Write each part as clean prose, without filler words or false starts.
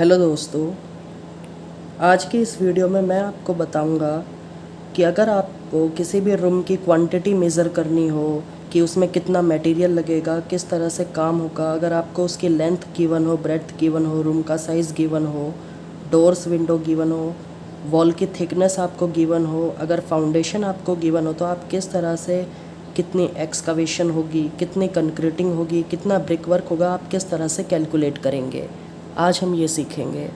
Hello दोस्तों, आज की इस वीडियो में मैं आपको बताऊंगा कि अगर आपको किसी भी रूम की क्वांटिटी मेज़र करनी हो कि उसमें कितना मटेरियल लगेगा, किस तरह से काम होगा, अगर आपको उसकी लेंथ गिवन हो, ब्रेड्थ गिवन हो, रूम का साइज़ गिवन हो, डोर्स विंडो गिवन हो, वॉल की थिकनेस आपको गिवन हो, अगर फाउंडेशन आपको गिवन हो तो आप किस तरह से कितनी एक्सकवेशन होगी, कितनी कंक्रीटिंग होगी, कितना ब्रिक वर्क होगा, आप किस तरह से कैलकुलेट करेंगे। आज हम ये सीखेंगे।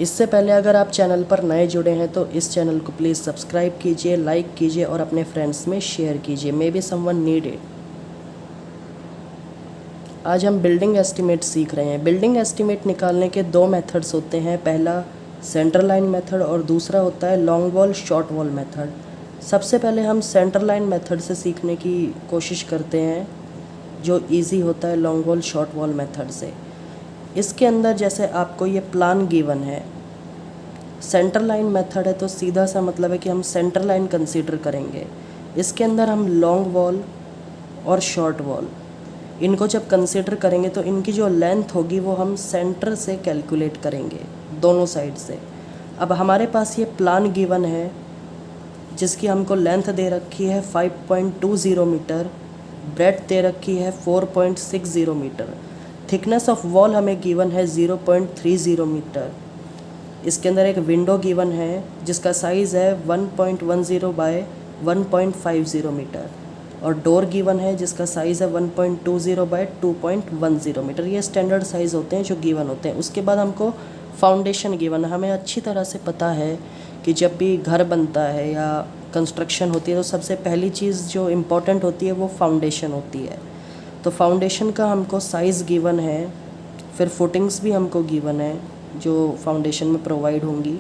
इससे पहले अगर आप चैनल पर नए जुड़े हैं तो इस चैनल को प्लीज़ सब्सक्राइब कीजिए, लाइक कीजिए और अपने फ्रेंड्स में शेयर कीजिए। May be someone need it. आज हम बिल्डिंग एस्टीमेट सीख रहे हैं। बिल्डिंग एस्टीमेट निकालने के दो मेथड्स होते हैं। पहला सेंटर लाइन मेथड और दूसरा होता है long wall short wall method. सबसे पहले हम सेंटर लाइन मेथड से सीखने की कोशिश करते हैं, जो ईजी होता है long wall short wall method से। इसके अंदर जैसे आपको ये प्लान गिवन है, सेंटर लाइन मेथड है तो सीधा सा मतलब है कि हम सेंटर लाइन कंसीडर करेंगे। इसके अंदर हम लॉन्ग वॉल और शॉर्ट वॉल इनको जब कंसीडर करेंगे तो इनकी जो लेंथ होगी वो हम सेंटर से कैलकुलेट करेंगे, दोनों साइड से। अब हमारे पास ये प्लान गिवन है जिसकी हमको लेंथ दे रखी है 5.20 मीटर, ब्रेड्थ दे रखी है 4.60 मीटर, थिकनेस ऑफ वॉल हमें गिवन है 0.30 मीटर। इसके अंदर एक विंडो गिवन है जिसका साइज़ है 1.10 बाय 1.50 मीटर और डोर गिवन है जिसका साइज़ है 1.20 बाय 2.10 मीटर। ये स्टैंडर्ड साइज़ होते हैं जो गिवन होते हैं। उसके बाद हमको फाउंडेशन गिवन है। हमें अच्छी तरह से पता है कि जब भी घर बनता है या कंस्ट्रक्शन होती है तो सबसे पहली चीज़ जो इम्पोर्टेंट होती है वो फाउंडेशन होती है। तो फाउंडेशन का हमको साइज़ गिवन है, फिर फुटिंग्स भी हमको गिवन है जो फाउंडेशन में प्रोवाइड होंगी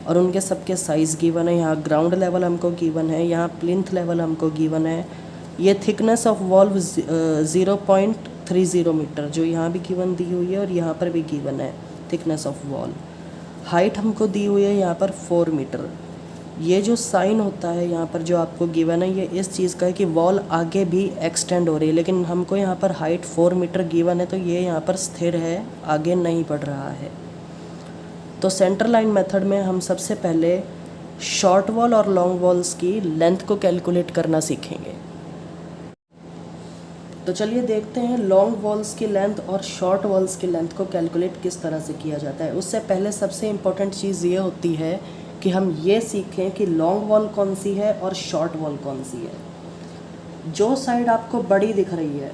और उनके सबके साइज़ गिवन है। यहाँ ग्राउंड लेवल हमको गिवन है, यहाँ प्लिंथ लेवल हमको गिवन है। ये थिकनेस ऑफ वॉल 0.30 मीटर जो यहाँ भी गिवन दी हुई है और यहाँ पर भी गिवन है थिकनेस ऑफ वॉल। हाइट हमको दी हुई है यहाँ पर 4 मीटर। ये जो साइन होता है यहाँ पर जो आपको गिवन है ये इस चीज़ का है कि वॉल आगे भी एक्सटेंड हो रही है, लेकिन हमको यहाँ पर हाइट 4 मीटर गिवन है तो ये यहाँ पर स्थिर है, आगे नहीं बढ़ रहा है। तो सेंटर लाइन मेथड में हम सबसे पहले शॉर्ट वॉल और लॉन्ग वॉल्स की लेंथ को कैलकुलेट करना सीखेंगे। तो चलिए देखते हैं लॉन्ग वॉल्स की लेंथ और शॉर्ट वॉल्स की लेंथ को कैलकुलेट किस तरह से किया जाता है। उससे पहले सबसे इम्पोर्टेंट चीज़ ये होती है कि हम ये सीखें कि लॉन्ग वॉल कौन सी है और शॉर्ट वॉल कौन सी है। जो साइड आपको बड़ी दिख रही है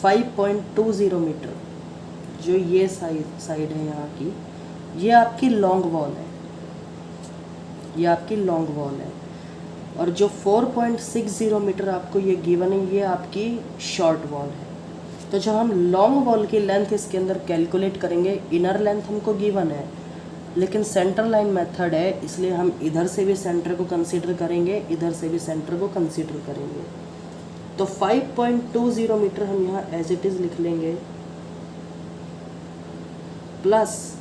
5.20 मीटर, जो ये साइड है यहाँ की, ये आपकी लॉन्ग वॉल है, ये आपकी लॉन्ग वॉल है। और जो 4.60 मीटर आपको ये गिवन है ये आपकी शॉर्ट वॉल है। तो जब हम लॉन्ग वॉल की लेंथ इसके अंदर कैलकुलेट करेंगे, इनर लेंथ हमको गिवन है लेकिन सेंटर लाइन मेथड है इसलिए हम इधर से भी सेंटर को कंसीडर करेंगे, इधर से भी सेंटर को कंसीडर करेंगे। तो 5.20 मीटर हम यहाँ एज इट इज़ लिख लेंगे प्लस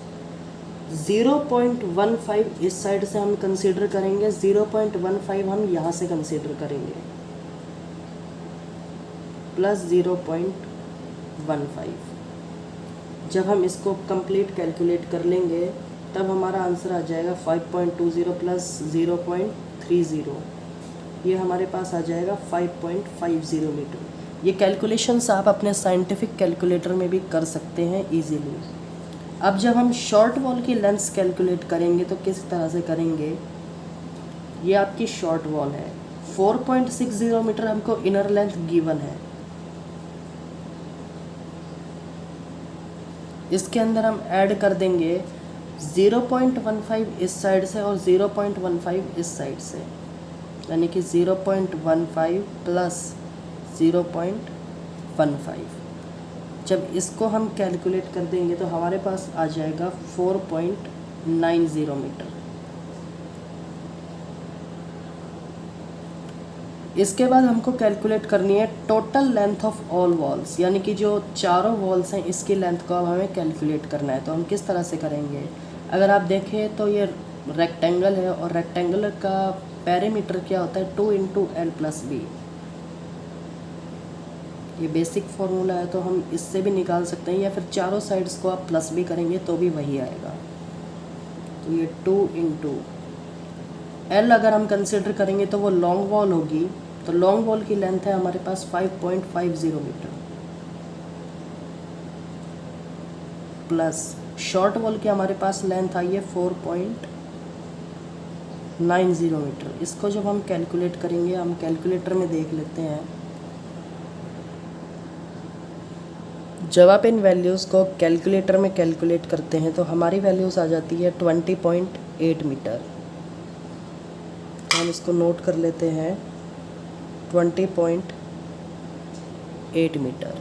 0.15 इस साइड से हम कंसीडर करेंगे, 0.15 हम यहाँ से कंसीडर करेंगे प्लस 0.15। जब हम इसको कंप्लीट कैलकुलेट कर लेंगे तब हमारा आंसर आ जाएगा 5.20 प्लस 0.30, ये हमारे पास आ जाएगा 5.50 मीटर। ये कैलकुलेशंस आप अपने साइंटिफिक कैलकुलेटर में भी कर सकते हैं इजीली। अब जब हम शॉर्ट वॉल की लेंथ कैलकुलेट करेंगे तो किस तरह से करेंगे। ये आपकी शॉर्ट वॉल है, 4.60 मीटर हमको इनर लेंथ गिवन है। इसके अंदर हम ऐड कर देंगे 0.15 इस साइड से और 0.15 इस साइड से, यानी कि 0.15 प्लस 0.15। जब इसको हम कैलकुलेट कर देंगे तो हमारे पास आ जाएगा 4.90 मीटर। इसके बाद हमको कैलकुलेट करनी है total length of all walls, यानी कि जो चारों वॉल्स हैं इसकी लेंथ को अब हमें कैलकुलेट करना है। तो हम किस तरह से करेंगे, अगर आप देखें तो ये रेक्टेंगल है और रेक्टेंगल का पेरीमीटर क्या होता है 2 × L + B। ये बेसिक फार्मूला है, तो हम इससे भी निकाल सकते हैं, या फिर चारों साइड्स को आप प्लस भी करेंगे तो भी वही आएगा। तो ये 2 इंटू एल अगर हम कंसिडर करेंगे तो वो लॉन्ग वॉल होगी, तो लॉन्ग वॉल की लेंथ है हमारे पास 5.50 मीटर, प्लस शॉर्ट वॉल की हमारे पास लेंथ आई है 4.90 मीटर। इसको जब हम कैलकुलेट करेंगे, हम कैलकुलेटर में देख लेते हैं। जब आप इन वैल्यूज़ को कैलकुलेटर में कैलकुलेट करते हैं तो हमारी वैल्यूज़ आ जाती है 20.8 मीटर। तो हम इसको नोट कर लेते हैं 20.8 मीटर।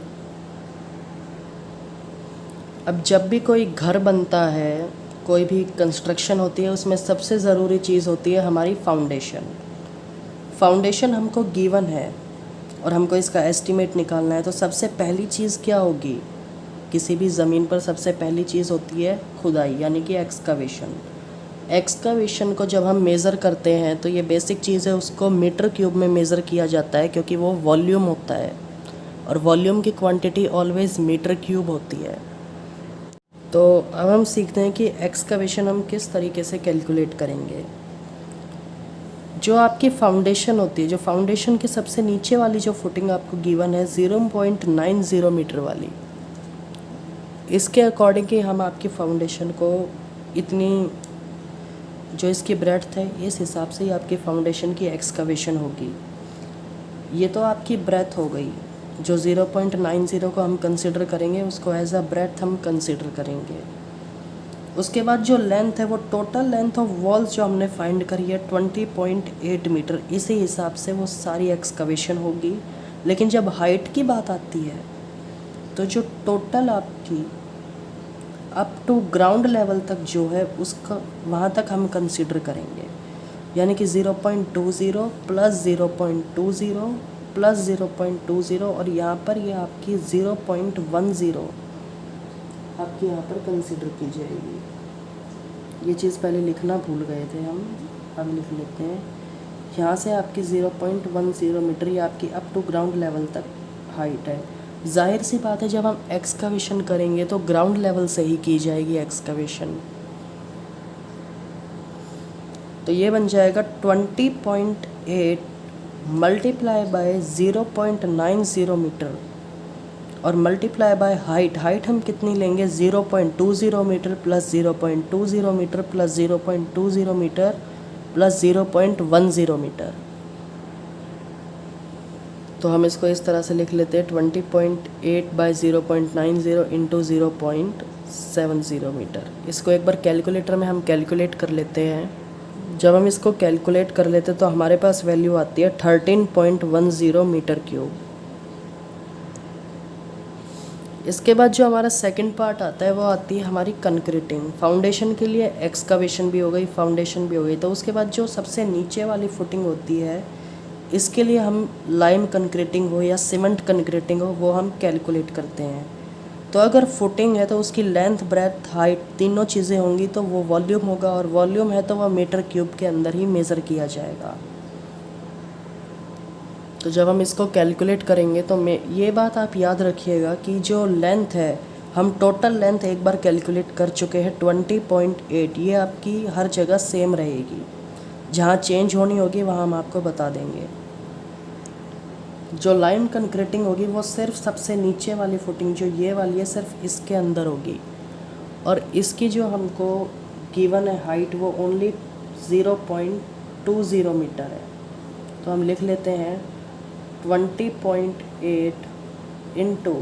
अब जब भी कोई घर बनता है, कोई भी कंस्ट्रक्शन होती है, उसमें सबसे ज़रूरी चीज़ होती है हमारी फाउंडेशन। फाउंडेशन हमको गिवन है और हमको इसका एस्टीमेट निकालना है, तो सबसे पहली चीज़ क्या होगी? किसी भी ज़मीन पर सबसे पहली चीज़ होती है खुदाई, यानी कि एक्सकवेशन। एक्सकवेशन को जब हम मेज़र करते हैं तो ये बेसिक चीज़ है, उसको मीटर क्यूब में मेज़र किया जाता है, क्योंकि वो वॉल्यूम होता है और वॉल्यूम की क्वांटिटी ऑलवेज़ मीटर क्यूब होती है। तो अब हम सीखते हैं कि एक्सकवेशन हम किस तरीके से कैलकुलेट करेंगे। जो आपकी फाउंडेशन होती है, जो फाउंडेशन के सबसे नीचे वाली जो फुटिंग आपको गिवन है 0.90 मीटर वाली, इसके अकॉर्डिंग ही हम आपकी फाउंडेशन को इतनी, जो इसकी ब्रेड्थ है, इस हिसाब से ही आपकी फाउंडेशन की एक्सकवेशन होगी। ये तो आपकी ब्रेथ हो गई, जो 0.90 को हम कंसिडर करेंगे, उसको एज अ ब्रेथ हम कंसिडर करेंगे। उसके बाद जो लेंथ है, वो टोटल लेंथ ऑफ वॉल्स जो हमने फाइंड करी है 20.8 मीटर, इसी हिसाब से वो सारी एक्सकवेशन होगी। लेकिन जब हाइट की बात आती है तो जो टोटल आपकी अप टू ग्राउंड लेवल तक जो है, उसका वहाँ तक हम कंसिडर करेंगे, यानी कि 0.20 प्लस 0.20 प्लस 0.20, और यहाँ पर ये आपकी 0.10 आपकी यहाँ पर कंसिडर की जाएगी। ये चीज़ पहले लिखना भूल गए थे हम, अब लिख लेते हैं। यहाँ से आपकी 0.10 मीटर ये आपकी अप टू ग्राउंड लेवल तक हाइट है। जाहिर सी बात है, जब हम एक्सकवेशन करेंगे तो ग्राउंड लेवल से ही की जाएगी एक्सकवेशन। तो ये बन जाएगा 20.8 मल्टीप्लाई बाय 0.90 मीटर और मल्टीप्लाई बाय हाइट। हाइट हम कितनी लेंगे? 0.20 metre plus 0.20 metre plus 0.20 metre plus 0.10 metre. तो हम इसको इस तरह से लिख लेते हैं 20.8 बाई 0.90 इंटू 0.70 मीटर। इसको एक बार कैलकुलेटर में हम कैलकुलेट कर लेते हैं। जब हम इसको कैलकुलेट कर लेते हैं तो हमारे पास वैल्यू आती है 13.10 मीटर क्यूब। इसके बाद जो हमारा सेकंड पार्ट आता है वो आती है हमारी कंक्रीटिंग। फाउंडेशन के लिए एक्सकवेशन भी हो गई, फाउंडेशन भी हो गई। तो उसके बाद जो सबसे नीचे वाली फुटिंग होती है, इसके लिए हम लाइम कंक्रीटिंग हो या सीमेंट कंक्रीटिंग हो, वो हम कैलकुलेट करते हैं। तो अगर फुटिंग है तो उसकी लेंथ, ब्रेथ, हाइट तीनों चीज़ें होंगी, तो वो वॉल्यूम होगा, और वॉल्यूम है तो वह मीटर क्यूब के अंदर ही मेज़र किया जाएगा। तो जब हम इसको कैलकुलेट करेंगे तो ये बात आप याद रखिएगा कि जो लेंथ है, हम टोटल लेंथ एक बार कैलकुलेट कर चुके हैं 20.8। ये आपकी हर जगह सेम रहेगी, जहाँ चेंज होनी होगी वहाँ हम आपको बता देंगे। जो लाइन कंक्रीटिंग होगी वो सिर्फ सबसे नीचे वाली फुटिंग जो ये वाली है, सिर्फ इसके अंदर होगी, और इसकी जो हमको गिवन है हाइट वो ओनली 0.20 मीटर है। तो हम लिख लेते हैं 20.8 इंटू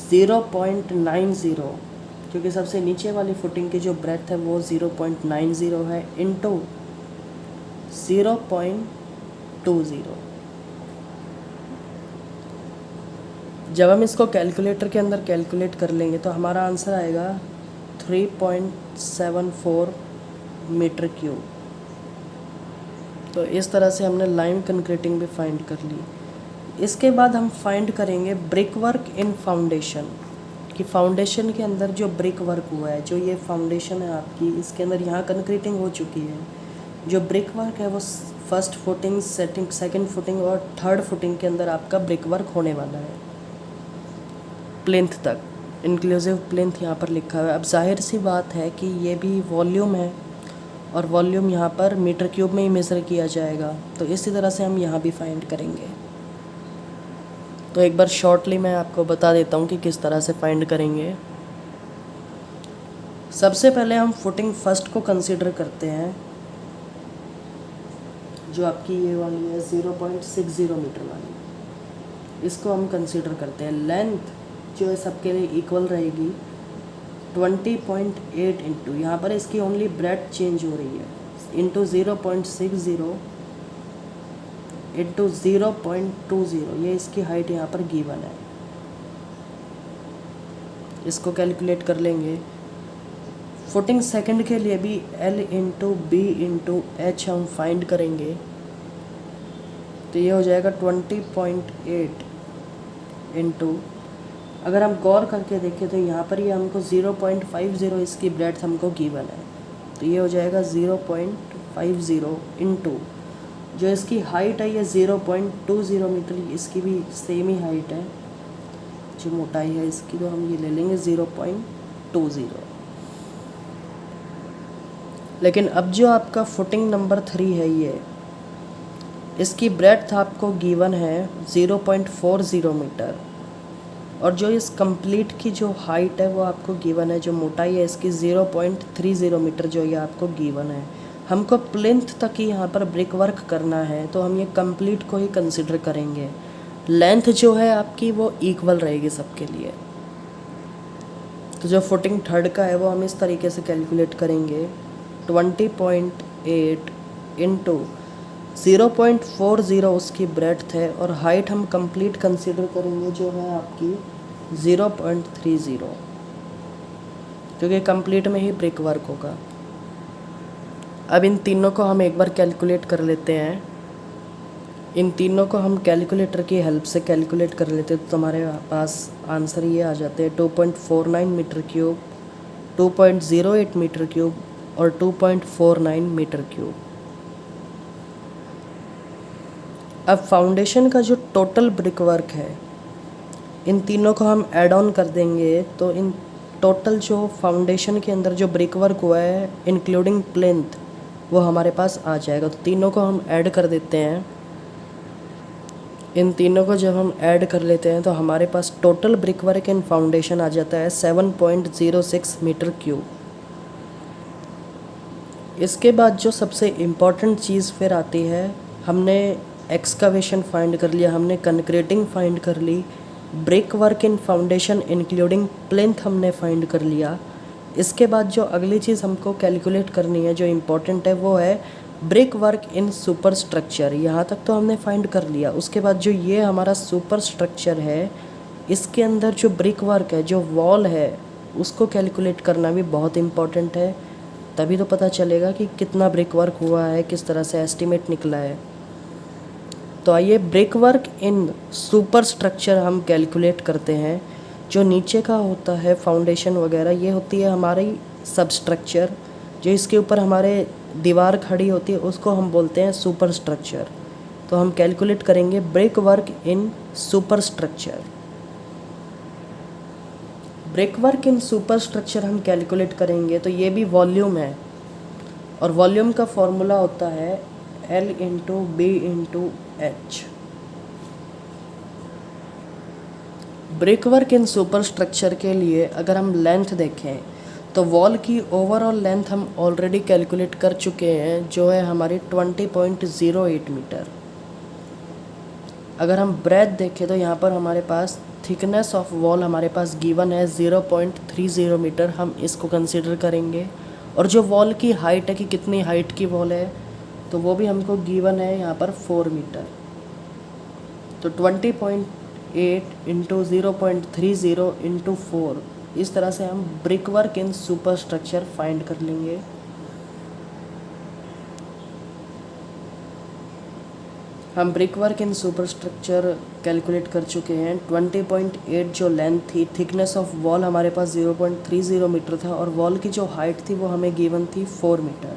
0.90, क्योंकि सबसे नीचे वाली फुटिंग की जो ब्रेथ है वो 0.90 है, इंटू 0.20। जब हम इसको कैलकुलेटर के अंदर कैलकुलेट कर लेंगे तो हमारा आंसर आएगा 3.74 मीटर क्यूब। तो इस तरह से हमने लाइम कंक्रीटिंग भी फाइंड कर ली। इसके बाद हम फाइंड करेंगे ब्रिक वर्क इन फाउंडेशन, कि फाउंडेशन के अंदर जो ब्रिक वर्क हुआ है, जो ये फाउंडेशन है आपकी, इसके अंदर यहाँ कंक्रीटिंग हो चुकी है। जो ब्रिक वर्क है वो फर्स्ट फुटिंग, सेकंड फुटिंग और थर्ड फुटिंग के अंदर आपका ब्रिक वर्क होने वाला है। प्लिंथ तक, इंक्लूसिव प्लिंथ यहाँ पर लिखा हुआ है। अब जाहिर सी बात है कि ये भी वॉल्यूम है और वॉल्यूम यहाँ पर मीटर क्यूब में ही मेज़र किया जाएगा, तो इसी तरह से हम यहाँ भी फाइंड करेंगे। तो एक बार शॉर्टली मैं आपको बता देता हूँ कि किस तरह से फाइंड करेंगे। सबसे पहले हम फुटिंग फर्स्ट को कंसीडर करते हैं, जो आपकी ये वाली है 0.60 मीटर वाली, इसको हम कंसीडर करते हैं। लेंथ जो है सबके लिए इक्वल रहेगी 20.8 इंटू, यहाँ पर इसकी ओनली ब्रेथ चेंज हो रही है, इंटू 0.60 इंटू 0.20, ये इसकी हाइट यहाँ पर गिवन है। इसको कैलकुलेट कर लेंगे। फुटिंग सेकंड के लिए भी L into B into H हम फाइंड करेंगे, तो ये हो जाएगा 20.8 इंटू, अगर हम गौर करके देखें तो यहाँ पर ये हमको 0.50 इसकी ब्रेथ हमको गिवन है, तो ये हो जाएगा 0.50 इंटू जो इसकी हाइट है ये 0.20 मीटर, इसकी भी सेम ही हाइट है, जो मोटाई है इसकी, तो हम ये ले लेंगे 0.20। लेकिन अब जो आपका फुटिंग नंबर 3 है, ये इसकी ब्रेथ आपको गिवन है 0.40 मीटर, और जो इस कंप्लीट की जो हाइट है वो आपको गिवन है, जो मोटाई है इसकी 0.30 मीटर, जो ये आपको गिवन है। हमको प्लिंथ तक ही यहाँ पर ब्रिक वर्क करना है, तो हम ये कंप्लीट को ही कंसिडर करेंगे। लेंथ जो है आपकी वो इक्वल रहेगी सबके लिए। तो जो फुटिंग थर्ड का है वो हम इस तरीके से कैलकुलेट करेंगे, 20.8 इंटू 0.40 उसकी ब्रेड्थ है, और हाइट हम कंप्लीट कंसीडर करेंगे जो है आपकी 0.30, क्योंकि कंप्लीट में ही ब्रिक वर्क होगा। अब इन तीनों को हम एक बार कैलकुलेट कर लेते हैं। इन तीनों को हम कैलकुलेटर की हेल्प से कैलकुलेट कर लेते हैं, तो हमारे पास आंसर ये आ जाते हैं 2.49 मीटर क्यूब, 2.08 मीटर क्यूब और 2.49 मीटर क्यूब। अब फाउंडेशन का जो टोटल ब्रिक वर्क है, इन तीनों को हम ऐड ऑन कर देंगे, तो इन टोटल जो फाउंडेशन के अंदर जो ब्रिक वर्क हुआ है इंक्लूडिंग प्लिंथ, वो हमारे पास आ जाएगा। तो तीनों को हम ऐड कर देते हैं। इन तीनों को जब हम ऐड कर लेते हैं तो हमारे पास total brick work in foundation आ जाता है 7.06 मीटर क्यूब। इसके बाद जो सबसे इम्पॉर्टेंट चीज़ फिर आती है, हमने एक्सकावेशन फाइंड कर लिया, हमने कंक्रीटिंग फाइंड कर ली, brick work in foundation including plinth हमने फाइंड कर लिया। इसके बाद जो अगली चीज़ हमको कैलकुलेट करनी है, जो इम्पोर्टेंट है, वो है brick work in super structure. यहाँ तक तो हमने फाइंड कर लिया। उसके बाद जो ये हमारा सुपर स्ट्रक्चर है, इसके अंदर जो ब्रिक वर्क है, जो वॉल है, उसको कैलकुलेट करना भी बहुत इम्पॉर्टेंट है। तभी तो पता चलेगा कि कितना ब्रिक वर्क हुआ है, किस तरह से एस्टिमेट निकला है। तो आइए brick work in super structure हम कैलकुलेट करते हैं। जो नीचे का होता है फाउंडेशन वगैरह, ये होती है हमारी सब स्ट्रक्चर। जो इसके ऊपर हमारे दीवार खड़ी होती है उसको हम बोलते हैं सुपर स्ट्रक्चर। तो हम कैलकुलेट करेंगे brick work in super structure. Brick work in super structure हम कैलकुलेट करेंगे, तो ये भी वॉल्यूम है, और वॉल्यूम का फॉर्मूला होता है L into B into H. Brick work in super structure के लिए अगर हम लेंथ देखें तो वॉल की ओवरऑल लेंथ हम ऑलरेडी कैलकुलेट कर चुके हैं, जो है हमारी 20.08 मीटर। अगर हम ब्रेथ देखें तो यहाँ पर हमारे पास थिकनेस ऑफ वॉल हमारे पास गिवन है 0.30 मीटर, हम इसको कंसीडर करेंगे। और जो वॉल की हाइट है कि कितनी हाइट की वॉल है, तो वो भी हमको गिवन है यहाँ पर 4 मीटर। तो 20.8 इंटू 0.30 इंटू 4, इस तरह से हम brick work in super structure find कर लेंगे। हम brick work in super structure calculate कर चुके हैं। 20.8 जो लेंथ थी, थिकनेस ऑफ वॉल हमारे पास 0.30 मीटर था, और वॉल की जो हाइट थी वो हमें गिवन थी 4 मीटर।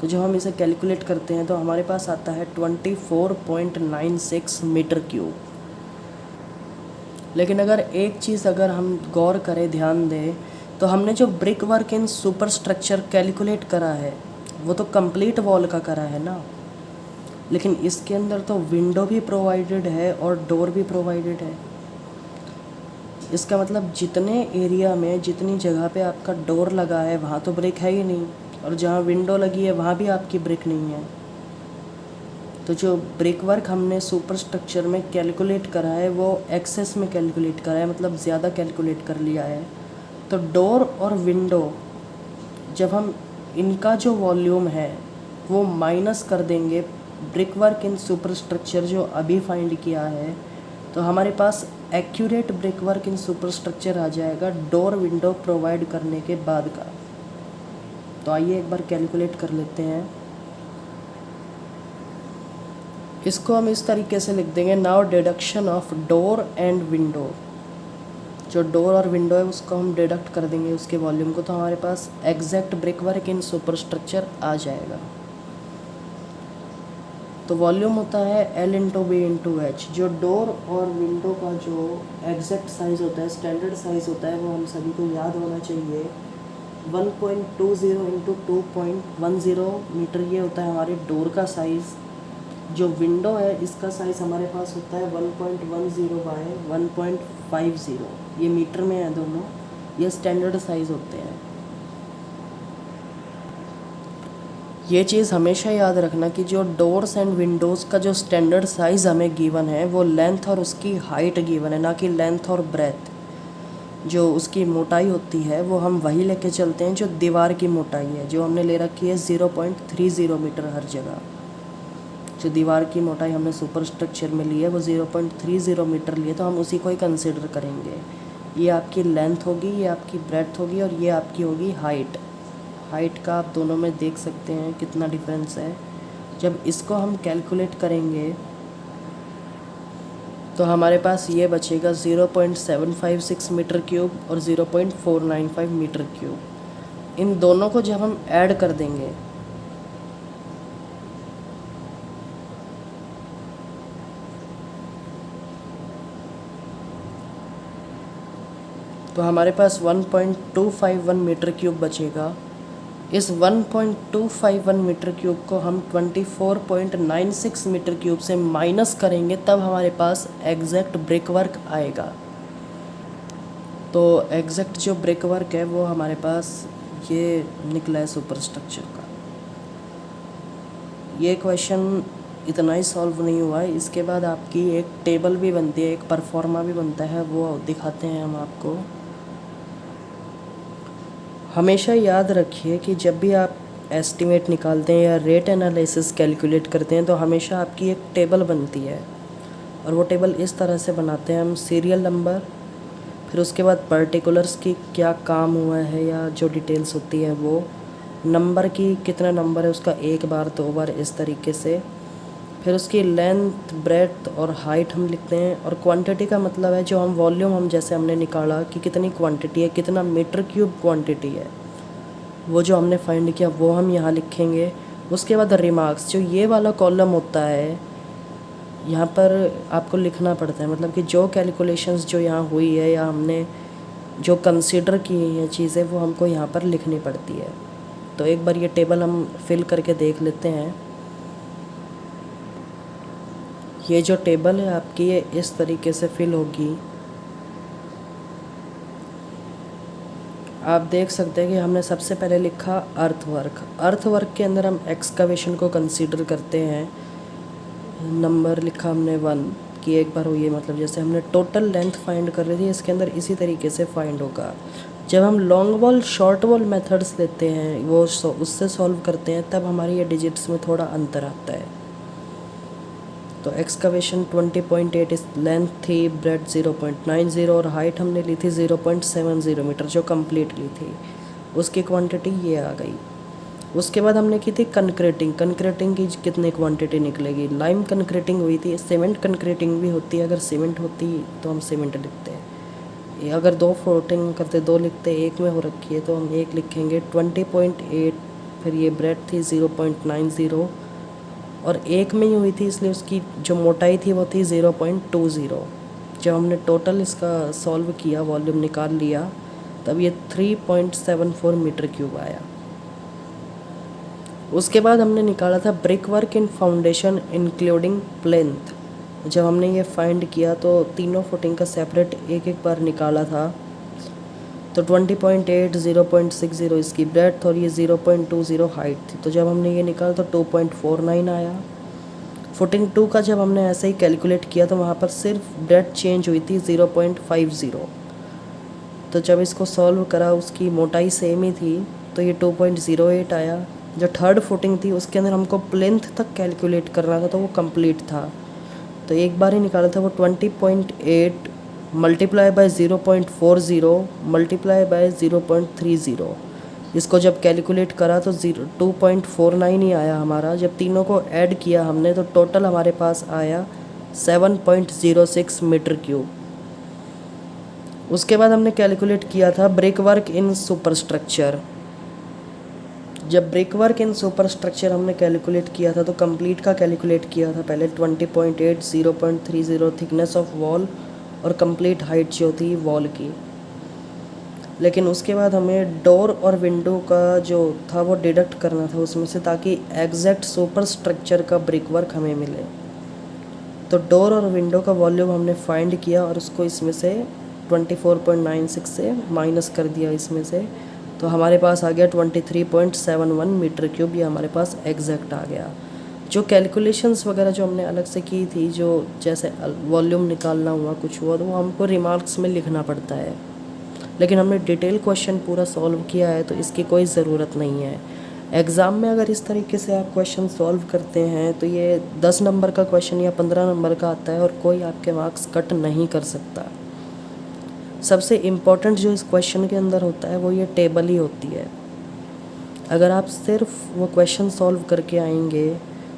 तो जब हम इसे कैलकुलेट करते हैं तो हमारे पास आता है 24.96 मीटर क्यूब। लेकिन अगर एक चीज़ अगर हम गौर करें, ध्यान दें, तो हमने जो brick work in super structure calculate करा है वो तो कंप्लीट वॉल का करा है ना, लेकिन इसके अंदर तो विंडो भी प्रोवाइडेड है और डोर भी प्रोवाइडेड है। इसका मतलब जितने एरिया में, जितनी जगह पे आपका डोर लगा है वहाँ तो ब्रिक है ही नहीं, और जहाँ विंडो लगी है वहाँ भी आपकी ब्रिक नहीं है। तो जो ब्रिक वर्क हमने सुपर स्ट्रक्चर में कैलकुलेट करा है वो एक्सेस में कैलकुलेट करा है, मतलब ज़्यादा कैलकुलेट कर लिया है। तो डोर और विंडो जब हम इनका जो वॉल्यूम है वो माइनस कर देंगे brick work in super structure जो अभी फाइंड किया है, तो हमारे पास accurate brick work in super structure आ जाएगा डोर विंडो प्रोवाइड करने के बाद का। तो आइए एक बार कैलकुलेट कर लेते हैं। इसको हम इस तरीके से लिख देंगे, now deduction of door and window. जो डोर और विंडो है उसको हम डिडक्ट कर देंगे उसके वॉल्यूम को, तो हमारे पास exact brick work in super structure आ जाएगा। तो वॉल्यूम होता है L into B into H. जो डोर और विंडो का जो एग्जैक्ट साइज़ होता है, स्टैंडर्ड साइज़ होता है, वो हम सभी को याद होना चाहिए 1.20 इंटू 2.10 मीटर। ये होता है हमारे डोर का साइज़। जो विंडो है इसका साइज़ हमारे पास होता है 1.10 बाय 1.50। ये मीटर में है दोनों, ये स्टैंडर्ड साइज़ होते हैं। ये चीज़ हमेशा याद रखना कि जो डोर्स एंड विंडोज़ का जो स्टैंडर्ड साइज़ हमें गिवन है वो लेंथ और उसकी हाइट गिवन है, ना कि लेंथ और ब्रेथ। जो उसकी मोटाई होती है वो हम वही लेके चलते हैं जो दीवार की मोटाई है, जो हमने ले रखी है 0.30 मीटर हर जगह। जो दीवार की मोटाई हमने सुपर स्ट्रक्चर में ली है वो 0.30 मीटर लिए, तो हम उसी को ही कंसिडर करेंगे। ये आपकी लेंथ होगी, ये आपकी ब्रेथ होगी, और ये आपकी होगी हाइट। हाइट का आप दोनों में देख सकते हैं कितना डिफरेंस है। जब इसको हम कैलकुलेट करेंगे तो हमारे पास ये बचेगा 0.756 मीटर क्यूब और 0.495 मीटर क्यूब। इन दोनों को जब हम ऐड कर देंगे तो हमारे पास 1.251 मीटर क्यूब बचेगा। इस 1.251 मीटर क्यूब को हम 24.96 मीटर क्यूब से माइनस करेंगे, तब हमारे पास एग्जैक्ट ब्रिक वर्क आएगा। तो एग्जैक्ट जो ब्रिक वर्क है वो हमारे पास ये निकला है सुपर स्ट्रक्चर का। ये क्वेश्चन इतना ही सॉल्व नहीं हुआ है, इसके बाद आपकी एक टेबल भी बनती है, एक परफॉर्मा भी बनता है, वो दिखाते हैं हम आपको। हमेशा याद रखिए कि जब भी आप एस्टीमेट निकालते हैं या रेट एनालिसिस कैलकुलेट करते हैं तो हमेशा आपकी एक टेबल बनती है, और वो टेबल इस तरह से बनाते हैं हम, सीरियल नंबर, फिर उसके बाद पर्टिकुलर्स की क्या काम हुआ है या जो डिटेल्स होती है वो, नंबर की कितना नंबर है उसका 1 बार 2 बार, इस तरीके से, फिर उसकी लेंथ ब्रेथ और हाइट हम लिखते हैं, और क्वांटिटी का मतलब है जो हम वॉल्यूम हम जैसे हमने निकाला कि कितनी क्वांटिटी है, कितना मीटर क्यूब क्वांटिटी है, वो जो हमने फाइंड किया वो हम यहाँ लिखेंगे। उसके बाद रिमार्क्स, जो ये वाला कॉलम होता है यहाँ पर आपको लिखना पड़ता है, मतलब कि जो कैलकुलेशंस जो यहाँ हुई है या हमने जो कंसीडर की हैं चीज़ें वो हमको यहाँ पर लिखनी पड़ती है। तो एक बार ये टेबल हम फिल करके देख लेते हैं। ये जो टेबल है आपकी ये इस तरीके से फिल होगी। आप देख सकते हैं कि हमने सबसे पहले लिखा अर्थवर्क। अर्थवर्क के अंदर हम एक्सकवेशन को कंसीडर करते हैं। नंबर लिखा हमने 1 कि एक बार हुई है, मतलब जैसे हमने टोटल लेंथ फाइंड कर रही थी इसके अंदर इसी तरीके से फाइंड होगा। जब हम long wall short wall methods लेते हैं वो उससे सॉल्व करते हैं, तब हमारी ये डिजिट्स में थोड़ा अंतर आता है। तो एक्सकवेशन 20.8 इस लेंथ थी, ब्रेथ 0.90 और हाइट हमने ली थी 0.70 मीटर जो कंप्लीट ली थी। उसकी क्वांटिटी ये आ गई। उसके बाद हमने की थी कंक्रीटिंग। कंक्रीटिंग की कितनी क्वांटिटी निकलेगी, लाइम कंक्रीटिंग हुई थी, सीमेंट कंक्रीटिंग भी होती है, अगर सीमेंट होती तो हम सीमेंट लिखते हैं, अगर 2 फ्लोटिंग करते 2 लिखते, एक में हो रखी है तो हम 1 लिखेंगे। 20.8 फिर ये ब्रेथ थी 0.90 और एक में ही हुई थी इसलिए उसकी जो मोटाई थी वो थी 0.20। जब हमने टोटल इसका सॉल्व किया, वॉल्यूम निकाल लिया, तब ये 3.74 मीटर क्यूब आया। उसके बाद हमने निकाला था brick work in foundation including plinth. जब हमने ये फाइंड किया तो तीनों फुटिंग का सेपरेट एक एक बार निकाला था। तो 20.8, 0.60 इसकी ब्रेड्थ और ये 0.20 हाइट थी। तो जब हमने ये निकाला तो 2.49 आया। फुटिंग 2 का जब हमने ऐसे ही कैलकुलेट किया तो वहाँ पर सिर्फ ब्रेड्थ चेंज हुई थी 0.50। तो जब इसको सॉल्व करा उसकी मोटाई सेम ही थी, तो ये 2.08 आया। जो थर्ड फुटिंग थी उसके अंदर हमको प्लेंथ तक कैलकुलेट करना था, तो वो कंप्लीट था। तो एक बार ही निकाला था वो 20.8 मल्टीप्लाई बाय 0.40 मल्टीप्लाई बाय 0.30। इसको जब कैलकुलेट करा तो 2.49 ही आया हमारा। जब तीनों को ऐड किया हमने तो टोटल हमारे पास आया 7.06 मीटर क्यूब। उसके बाद हमने कैलकुलेट किया था ब्रिक वर्क इन सुपरस्ट्रक्चर। जब ब्रिक वर्क इन सुपरस्ट्रक्चर हमने कैलकुलेट किया था तो कंप्लीट का कैलकुलेट किया था पहले 20.8, 0.30 थिकनेस ऑफ वॉल और कंप्लीट हाइट जो थी वॉल की। लेकिन उसके बाद हमें डोर और विंडो का जो था वो डिडक्ट करना था उसमें से, ताकि एग्जैक्ट सुपरस्ट्रक्चर का ब्रिक वर्क हमें मिले। तो डोर और विंडो का वॉल्यूम हमने फाइंड किया और उसको इसमें से 24.96 से माइनस कर दिया इसमें से, तो हमारे पास आ गया 23.71 मीटर क्यूब। ये हमारे पास एग्जैक्ट आ गया। जो कैलकुलेशंस वगैरह जो हमने अलग से की थी, जो जैसे वॉल्यूम निकालना हुआ, कुछ हुआ, तो वो हमको रिमार्क्स में लिखना पड़ता है। लेकिन हमने डिटेल क्वेश्चन पूरा सॉल्व किया है तो इसकी कोई ज़रूरत नहीं है। एग्ज़ाम में अगर इस तरीके से आप क्वेश्चन सॉल्व करते हैं तो ये 10 नंबर का क्वेश्चन या 15 नंबर का आता है और कोई आपके मार्क्स कट नहीं कर सकता। सबसे इम्पॉर्टेंट जो इस क्वेश्चन के अंदर होता है वो ये टेबल ही होती है। अगर आप सिर्फ वो क्वेश्चन सॉल्व करके आएंगे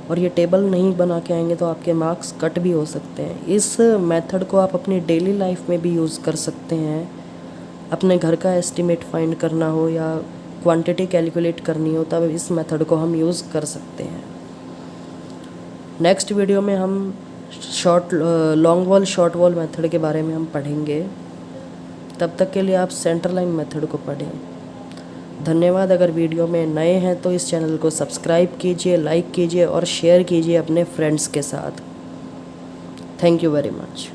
और ये टेबल नहीं बना के आएंगे तो आपके मार्क्स कट भी हो सकते हैं। इस मेथड को आप अपनी डेली लाइफ में भी यूज़ कर सकते हैं। अपने घर का एस्टिमेट फाइंड करना हो या क्वांटिटी कैलकुलेट करनी हो तब इस मेथड को हम यूज़ कर सकते हैं। नेक्स्ट वीडियो में हम long wall short wall method के बारे में हम पढ़ेंगे। तब तक के लिए आप सेंटर लाइन मेथड को पढ़ें। धन्यवाद। अगर वीडियो में नए हैं तो इस चैनल को सब्सक्राइब कीजिए, लाइक कीजिए और शेयर कीजिए अपने फ्रेंड्स के साथ। Thank you very much.